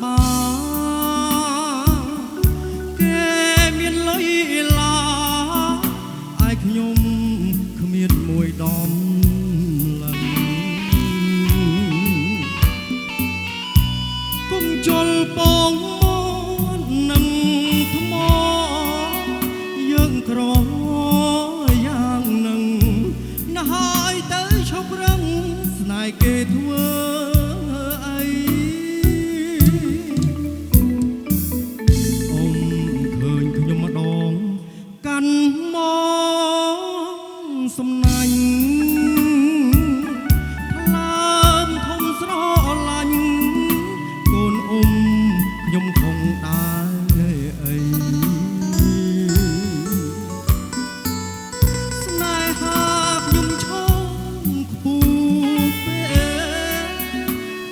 បាគេមានលុយឡាឲ្យខ្ញុំគ្មានមួយដំឡើយគុំជុលពងនឹងថ្មយើងក្រយ៉ាងនឹងណាហើយទៅឈប់រឹងស្នេហ៍គេធ្វើអីអ៊ំឃើញខ្ញុំម្ដងកាន់មកសំណាញ់ថ្លើមធំស្រឡាញ់កូនអ៊ំខ្ញុំคงដែរអីស្នេហាខ្ញុំឈោមខ្ពស់ពេក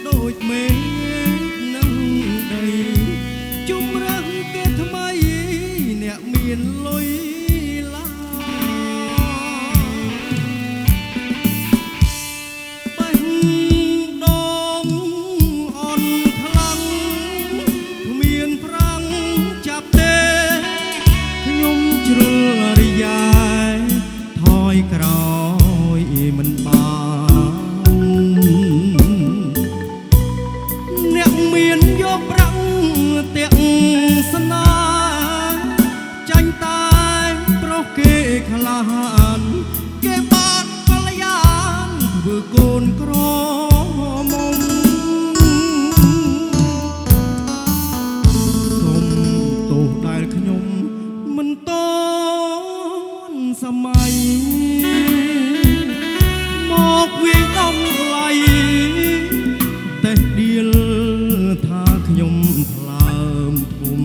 ដូចមេឃនឹងដីជំរឹងគេថ្មីអ្នកមានលុយឡាបេះដូងអន់ខ្លាំងគ្មានប្រាំងចាប់ទេខ្ញុំជ្រុលរយ៉ាថយក្រោយមិនបានអ្នកមានយកប្រាំងទាំងស្នាចាញ់តែប្រុសគេក្លាហានគេបានកល្យានធ្វើកូនក្រមុំសុំទោសដែលខ្ញុំមិនតន់សម័យមកវាយដំឡៃតែដៀលថាខ្ញុំថ្លើមធំ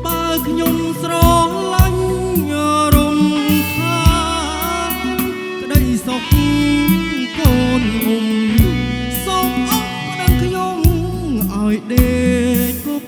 បើខ្ញុំស្រឡាញ់រំខានក្តីសុខកូនអ៊ំសូមអស់ប្តឹងខ្ញុំឲ្យដេកគុក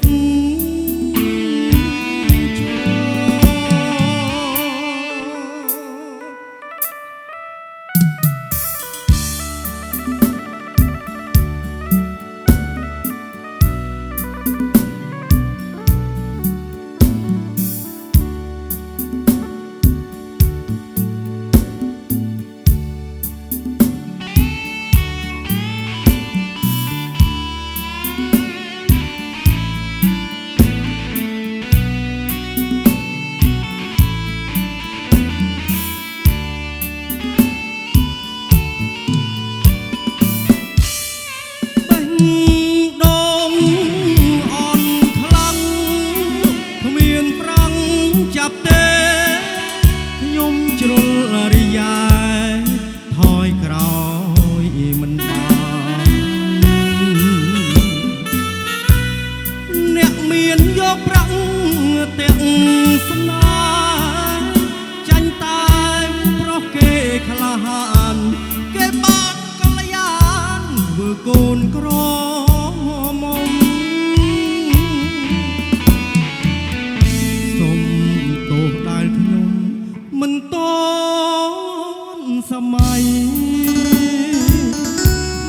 ចាប់ទេខ្ញុំជ្រុលរយ៉ាថយក្រោយមិនបានអ្នកមានយកប្រាក់ទាំងស្នាចាញ់តែប្រុសគេក្លាហានគេបានកល្យានធ្វើកូនក្រមុំទោសដែលខ្ញុំមិនតន់សម័យ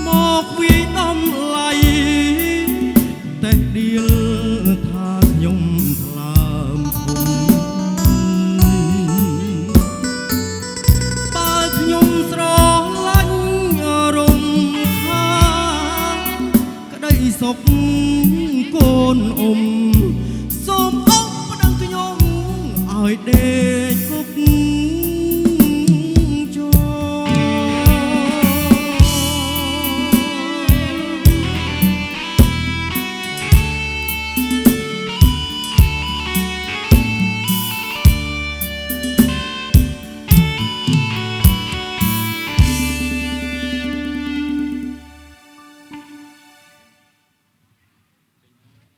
មកវាយដំឡៃតែដៀលថាខ្ញុំថ្លើមធំបើខ្ញុំស្រឡាញ់រំខានក្តីសុខកូនអ៊ំ